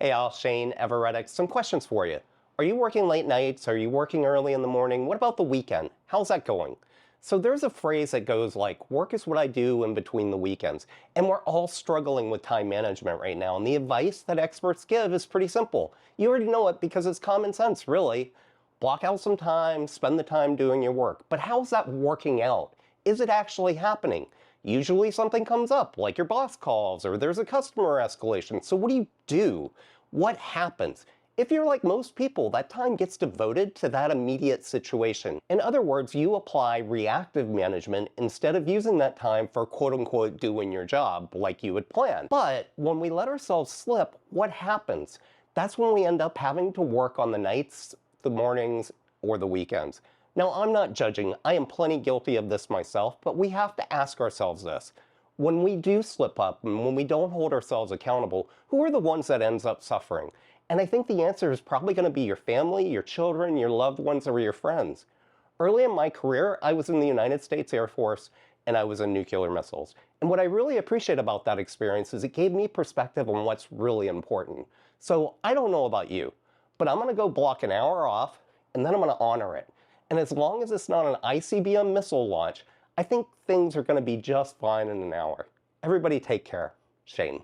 Hey Al, Shane, Everetics, some questions for you. Are you working late nights? Are you working early in the morning? What about the weekend? How's that going? So there's a phrase that goes like, work is what I do in between the weekends. And we're all struggling with time management right now. And the advice that experts give is pretty simple. You already know it because it's common sense, really. Block out some time, spend the time doing your work. But how's that working out? Is it actually happening? Usually something comes up, like your boss calls or there's a customer escalation. So what do? What happens? If you're like most people, that time gets devoted to that immediate situation. In other words, you apply reactive management instead of using that time for quote unquote doing your job like you had planned. But when we let ourselves slip, what happens? That's when we end up having to work on the nights, the mornings, or the weekends. Now, I'm not judging. I am plenty guilty of this myself, but we have to ask ourselves this. When we do slip up and when we don't hold ourselves accountable, who are the ones that ends up suffering? And I think the answer is probably going to be your family, your children, your loved ones, or your friends. Early in my career, I was in the United States Air Force and I was in nuclear missiles. And what I really appreciate about that experience is it gave me perspective on what's really important. So I don't know about you, but I'm going to go block an hour off and then I'm going to honor it. And as long as it's not an ICBM missile launch, I think things are going to be just fine in an hour. Everybody take care. Shane.